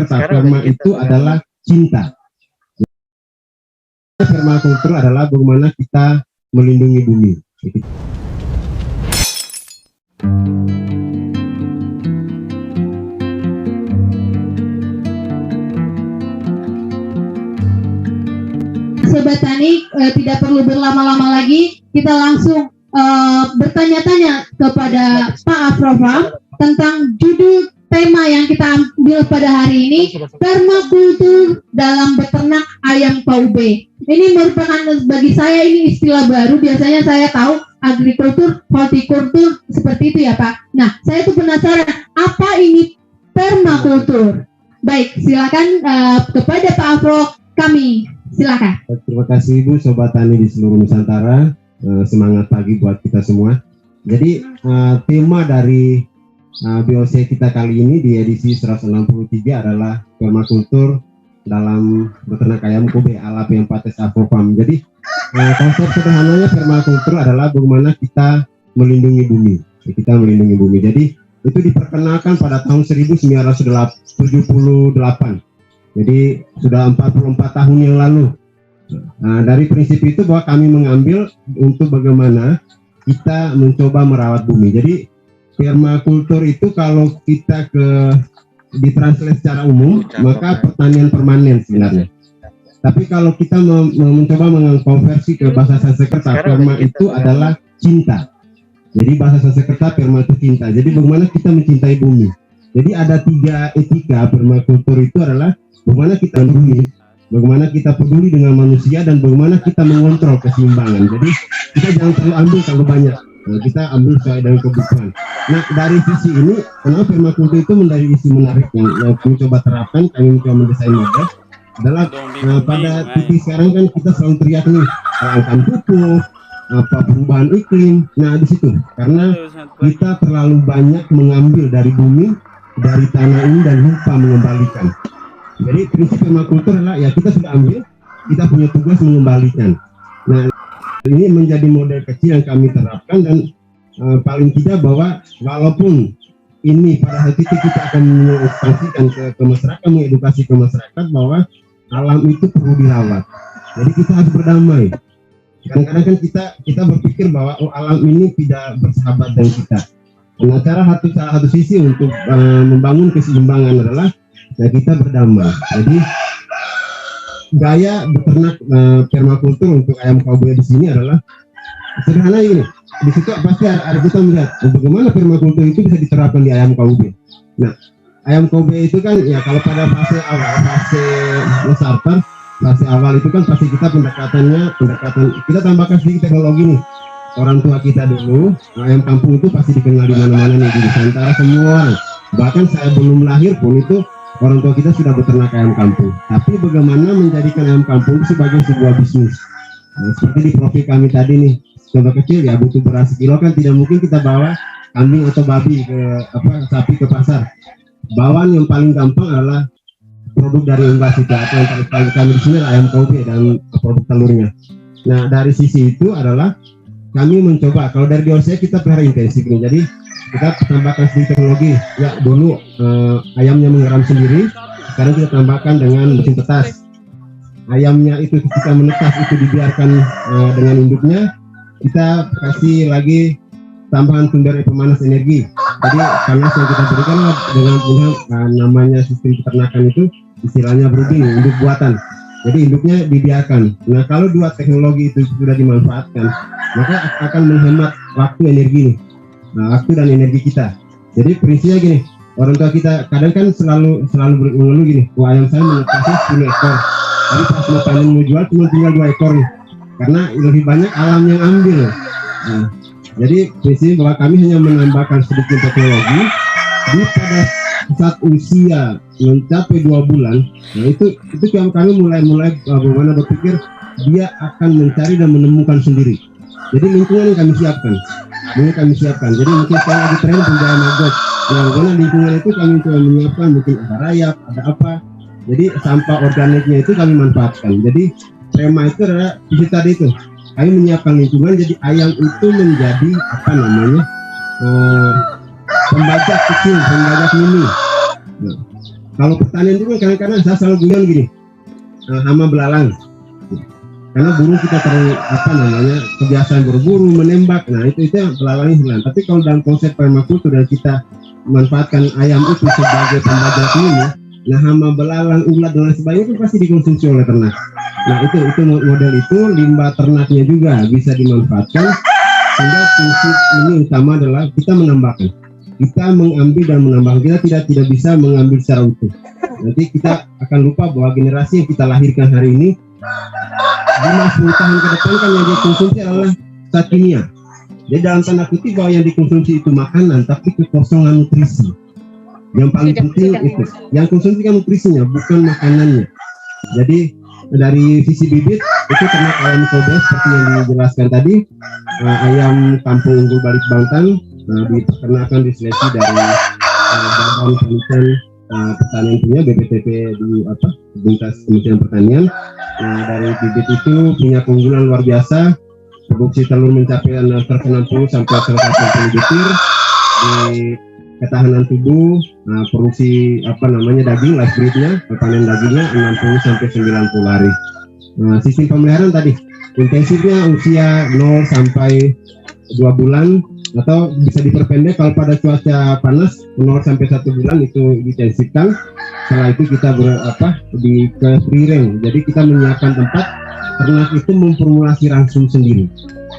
kata perma itu adalah cinta. Permakultur adalah bagaimana kita melindungi bumi. Sobat Tani, tidak perlu berlama-lama lagi, kita langsung bertanya-tanya kepada Pak Afrofam tentang judul tema yang kita ambil pada hari ini, permakultur dalam beternak ayam KUB. Ini merupakan, bagi saya ini istilah baru, biasanya saya tahu agrikultur, hortikultur, seperti itu ya Pak. Nah, saya tuh penasaran, apa ini permakultur? Baik, silakan kepada Pak Afro, kami silakan. Terima kasih Ibu, Sobat Tani di seluruh Nusantara. Semangat pagi buat kita semua. Jadi tema dari BOC kita kali ini di edisi 163 adalah permakultur dalam beternak ayam KUB ala P4S Afrofam. Jadi konsep sederhananya permakultur adalah bagaimana kita melindungi bumi. Kita melindungi bumi. Jadi itu diperkenalkan pada tahun 1978. Jadi sudah 44 tahun yang lalu. Nah, dari prinsip itu bahwa kami mengambil untuk bagaimana kita mencoba merawat bumi. Jadi permakultur itu kalau kita ditranslate secara umum, maka pertanian permanen sebenarnya. Tapi kalau kita mencoba mengkonversi ke bahasa Sanskerta, perma itu adalah cinta. Jadi bahasa Sanskerta perma itu cinta. Jadi bagaimana kita mencintai bumi. Jadi ada 3 etika permakultur itu adalah bagaimana kita peduli, bagaimana kita peduli dengan manusia, dan bagaimana kita mengontrol keseimbangan. Jadi kita jangan terlalu ambil terlalu banyak. Nah, kita ambil sesuai dengan kebutuhan. Nah, dari sisi ini, kenapa permakultur itu menjadi isu menarik yang kami coba terapkan, kami mencoba mendesain model adalah pada titik sekarang kan kita selalu teriak nih, angkat pupuk, apa perubahan iklim. Nah, di situ karena kita terlalu banyak mengambil dari bumi, dari tanah ini, dan lupa mengembalikan. Jadi prinsip permakultur adalah ya kita sudah ambil, kita punya tugas mengembalikan. Nah, ini menjadi model kecil yang kami terapkan, dan paling tidak bahwa walaupun ini pada saat itu kita akan mengekspansikan ke masyarakat, mengedukasi ke masyarakat bahwa alam itu perlu dirawat. Jadi kita harus berdamai. Kadang-kadang kan kita berpikir bahwa alam ini tidak bersahabat dengan kita. Nah, salah satu sisi untuk membangun keseimbangan adalah kita berdamai. Jadi gaya beternak permakultur untuk ayam KUB di sini adalah sederhana ini. Di situ pasti ada kita melihat bagaimana permakultur itu bisa diterapkan di ayam KUB. Nah, ayam KUB itu kan ya kalau pada fase awal, fase starter, fase awal itu kan pasti kita pendekatan kita tambahkan sedikit teknologi nih. Orang tua kita dulu, ayam kampung itu pasti dikenal di mana-mana nih di Nusantara semua orang. Bahkan saya belum lahir pun itu orang tua kita sudah beternak ayam kampung. Tapi bagaimana menjadikan ayam kampung sebagai sebuah bisnis? Nah, seperti di profil kami tadi nih, contoh kecil ya, butuh beras sekilo kan tidak mungkin kita bawa kambing atau babi sapi ke pasar. Bawaan yang paling gampang adalah produk dari unggas itu, atau yang paling kami di sini ayam KUB dan produk telurnya. Nah, dari sisi itu adalah kami mencoba, kalau dari DOC kita pelihara intensif nih, jadi kita tambahkan sedikit teknologi. Ya, dulu ayamnya mengeram sendiri, sekarang kita tambahkan dengan mesin tetas. Ayamnya itu ketika menetas itu dibiarkan dengan induknya, kita kasih lagi tambahan sumber pemanas energi. Jadi panas yang kita berikan dengan namanya sistem peternakan itu istilahnya brooding, induk buatan. Jadi induknya dibiarkan. Nah, kalau dua teknologi itu sudah dimanfaatkan, maka akan menghemat waktu energi nih. Waktu dan energi kita. Jadi prinsipnya gini, orang tua kita kadang kan selalu mengeluh gini, wah ayam saya menetasnya 10 ekor, tapi pas mau panen mau jual cuma tinggal 2 ekor nih, karena lebih banyak alam yang ambil. Nah, jadi prinsip bahwa kami hanya menambahkan sedikit teknologi di pada saat usia mencapai 2 bulan. Nah, itu kami mulai bagaimana berpikir dia akan mencari dan menemukan sendiri. Jadi lingkungan yang kami siapkan. Jadi mungkin sekarang lagi tren penjara maggot. Nah, karena lingkungan itu kami coba menyiapkan, mungkin ada rayap, ada apa. Jadi sampah organiknya itu kami manfaatkan. Jadi tema itu adalah isi tadi itu. Kami menyiapkan lingkungan, jadi ayam itu menjadi pembajak kecil, pembajak mini. Nah, Kalau pertanian itu kan kadang-kadang saya selalu bilang gini, hama belalang. Karena burung kita kebiasaan berburu, menembak, nah itu belalangnya hilang. Tapi kalau dalam konsep permakultur dan kita manfaatkan ayam itu sebagai pembajak ini, nah hama belalang, ulat dan lain sebagainya itu pasti dikonsumsi oleh ternak. Nah itu model itu limbah ternaknya juga bisa dimanfaatkan, sehingga fungsi ini utama adalah kita menambahkan. Kita mengambil dan menambahkan, kita tidak bisa mengambil secara utuh. Nanti kita akan lupa bahwa generasi yang kita lahirkan hari ini 5-10 tahun ke depan kan yang dikonsumsi adalah zat kimia. Jadi dalam tanda kutip bahwa yang dikonsumsi itu makanan, tapi kekosongan nutrisi. Yang paling penting itu, yang konsumsi kan nutrisinya, bukan makanannya. Jadi dari sisi bibit itu ternak ayam Kobe seperti yang dijelaskan tadi, ayam kampung unggul Balik Bangtan diperkenalkan diseleksi dari Badan Penelitian Pertanian punya BPTP di Bintas Kementerian Pertanian. Nah dari bibit itu punya keunggulan luar biasa, produksi telur mencapai 160 sampai 180 butir, di ketahanan tubuh, produksi daging live breednya, panen dagingnya 60 sampai 90 hari. Sistem pemeliharaan tadi intensifnya usia 0 sampai 2 bulan, atau bisa diperpendek kalau pada cuaca panas 0 sampai 1 bulan itu diintensifkan. Setelah itu kita ke free range. Jadi kita menyiapkan tempat ternak itu memformulasi langsung sendiri.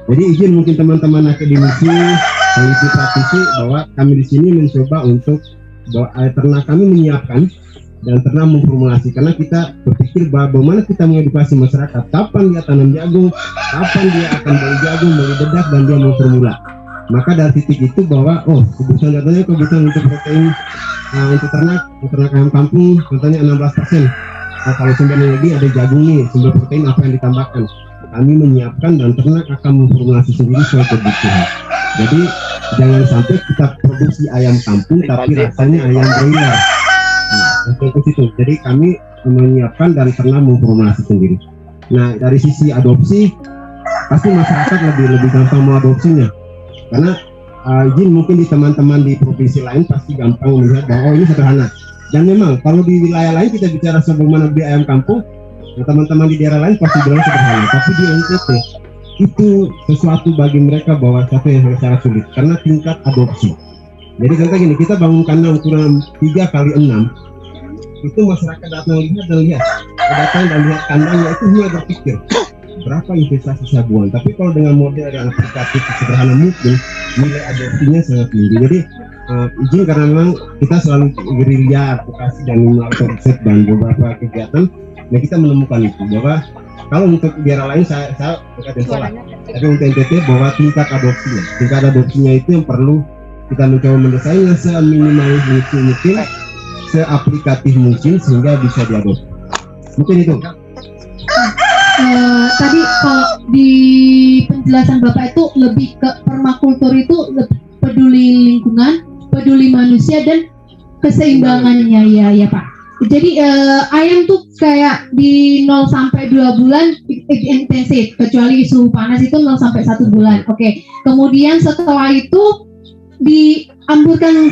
Jadi izin mungkin teman-teman akademisi, peneliti praktisi bahwa kami di sini mencoba untuk ternak kami menyiapkan dan ternak memformulasi, karena kita berpikir bagaimana kita mengedukasi masyarakat kapan dia tanam jagung, kapan dia akan beli jagung, beli dedak, dan dia memformula. Maka dari titik itu bahwa kebutuhan datanya kebutuhan untuk protein untuk ternak ayam kampung contohnya 16%. Nah, kalau sumber energi ada jagung nih, sumber protein apa yang ditambahkan, kami menyiapkan dan ternak akan memformulasi sendiri soal kebutuhan. Jadi jangan sampai kita produksi ayam kampung tapi rasanya ayam broiler. Untuk itu, jadi kami menyiapkan dan ternak memformulasi sendiri. Nah dari sisi adopsi pasti masyarakat lebih gampang mengadopsinya. Karena izin mungkin di teman-teman di provinsi lain pasti gampang melihat bahwa ini sederhana. Dan memang kalau di wilayah lain kita bicara bagaimana beli ayam kampung, teman-teman di daerah lain pasti bilang sederhana. Tapi di NTT itu sesuatu bagi mereka bahwa satu yang sangat sulit karena tingkat adopsi. Jadi contoh gini, kita bangun kandang ukuran 3x6, itu masyarakat datang lihat kandangnya itu hanya berpikir berapa investasi saya buang. Tapi kalau dengan model yang aplikatif sederhana mungkin nilai adopsinya sangat tinggi. Jadi izin karena memang kita selalu gerilya advokasi dan melakukan riset dan beberapa kegiatan, nah kita menemukan itu bahwa kalau untuk daerah lain saya berkata salah, tapi untuk NTT bahwa tingkat adopsinya itu yang perlu kita mencoba mendesainnya seminimalis mungkin, seaplikatif mungkin sehingga bisa diadopsi. Mungkin itu. Tadi kalau di penjelasan Bapak itu lebih ke permakultur itu lebih peduli lingkungan, peduli manusia dan keseimbangannya ya Pak. Jadi ayam tuh kayak di 0 sampai 2 bulan intensif, kecuali suhu panas itu 0 sampai 1 bulan. Oke. Kemudian setelah itu diamburkan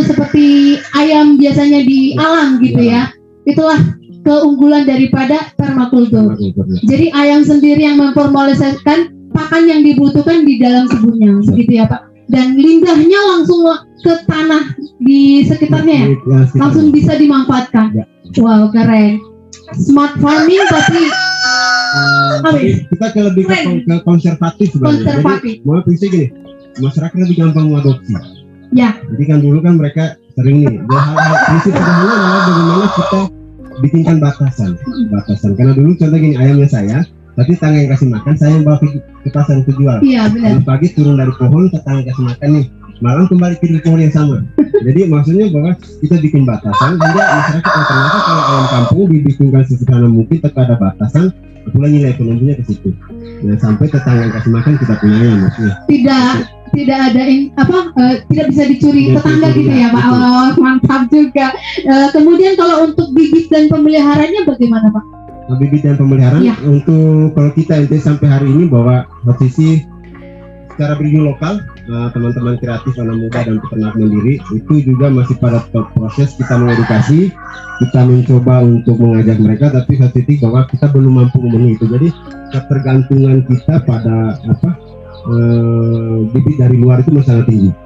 seperti ayam biasanya di alam gitu ya. Itulah keunggulan daripada permakultur. Jadi ayam sendiri yang memformulasikan pakan yang dibutuhkan di dalam kebunnya, begitu ya Pak. Dan limbahnya langsung ke tanah di sekitarnya ya, langsung bisa dimanfaatkan. Wow, keren. Smart farming tapi kita lebih ke konservatif sebenarnya. Jadi mau prinsip gini, masyarakat lebih gampang mengadopsi. Ya. Jadi kan dulu kan mereka sering nih, hal-hal prinsip sederhana adalah bagaimana kita bikinkan batasan. Karena dulu contoh gini, ayamnya saya, tapi tetangga yang kasih makan, saya yang bawa ke pasar untuk jual. Iya benar. Pagi turun dari pohon, tetangga kasih makan nih, malam kembali ke pohon yang sama. Jadi maksudnya bahwa kita bikin batasan, sehingga masyarakat ternyata kalau ayam kampung dibikinkan sesederhana mungkin, tetap ada batasan, pula nilai ekonominya ke situ. Nah sampai tetangga yang kasih makan kita punya ayam maksudnya. Tidak ada tidak bisa dicuri tetangga gitu ya Pak. Oh, mantap juga. Kemudian kalau untuk bibit dan pemeliharanya bagaimana Pak? Bibit dan pemeliharaan untuk kalau kita sampai hari ini bahwa posisi secara breeding lokal, teman-teman kreatif anak muda dan peternak mandiri itu juga masih pada proses kita mengedukasi, kita mencoba untuk mengajak mereka, tapi satu titik bahwa kita belum mampu memenuhi itu. Jadi ketergantungan kita pada bibit dari luar itu sangat tinggi.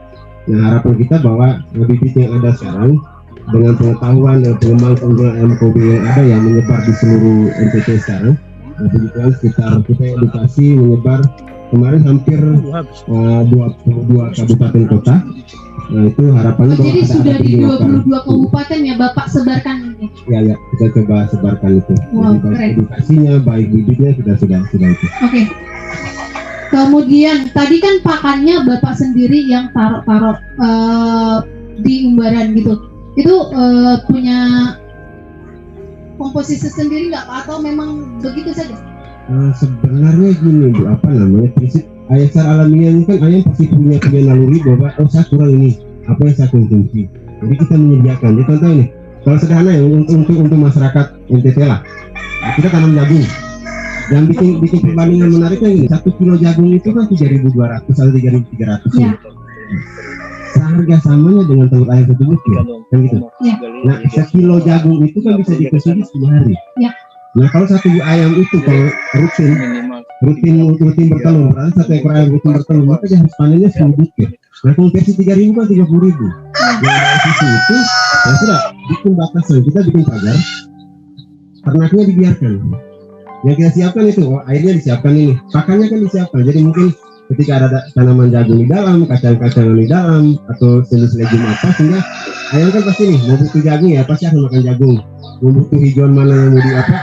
Nah, harapan kita bahwa bibit yang ada sekarang dengan pengetahuan dan pengembangan keunggulan ayam Kobe yang ada yang menyebar di seluruh NTT sekarang, kebetulan sekitar kita edukasi menyebar kemarin hampir 22 kabupaten kota. Nah, itu harapannya bahwa Jadi sudah di breeding lokal. 22 kabupaten ya Bapak sebarkan ini. Ya, kita coba sebarkan itu. Wow, Jadi, baik keren. edukasinya, baik bibitnya sudah itu. Oke. Kemudian tadi kan pakannya Bapak sendiri yang taruh di umbaran gitu. Itu punya komposisi sendiri nggak Pak? Atau memang begitu saja? Sebenarnya gini Bu, apa namanya, prinsip ayam secara alamiah ini kan ayam pasti punya naluri bahwa saya kurang ini, apa yang saya konsumsi. Jadi kita menyediakan. Jadi contoh ini, kalau sederhana ya untuk masyarakat NTT lah, kita tanam jagung. Yang bikin perbandingan menariknya ini, 1 kilo jagung itu kan 3.200 atau 3.300 Ya. Seharga samanya dengan telur ayam satu butir, kan gitu. Ya. Nah, 1 kilo jagung itu kan bisa dikonsumsi 10 hari. Ya. Nah, kalau 1 ayam itu kalau rutin bertelur, berarti 1 ekor ayam rutin bertelur, maka dia harus panennya 10 butir. Nah, konversi 3.000 kan 30.000. Nah, dari sisi itu, ya sudah, bikin batasan, kita bikin pagar, ternaknya dibiarkan. Yang kita siapkan itu, airnya disiapkan ini, pakannya kan disiapkan. Jadi mungkin ketika ada tanaman jagung di dalam, kacang-kacangan di dalam, atau jenis legum apa, sehingga ayam kan pasti nih, mau butuh jagung ya, pasti akan makan jagung. Mau butuh hijauan mana yang mau di apa,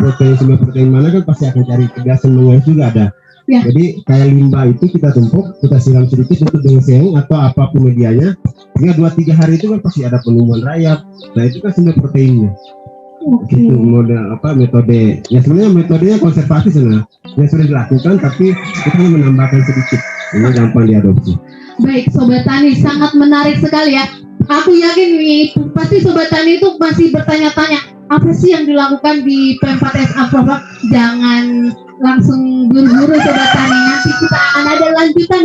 atau sumber protein mana kan pasti akan cari. Kebiasaan mengais juga ada. Ya. Jadi kayak limbah itu kita tumpuk, kita siram sedikit untuk dengan atau apapun medianya, sehingga 2-3 hari itu kan pasti ada penumbuhan rayap. Nah, itu kan sumber proteinnya. Oke. Gitu metode ya, sebenarnya metodenya konservasi sebenarnya yang sudah dilakukan, tapi kita hanya menambahkan sedikit, ini gampang diadopsi. Baik, Sobat Tani, sangat menarik sekali ya. Aku yakin nih, pasti Sobat Tani itu masih bertanya-tanya, apa sih yang dilakukan di P4S Aprovac? Jangan langsung buru-buru Sobat Tani, nanti kita akan ada lanjutan.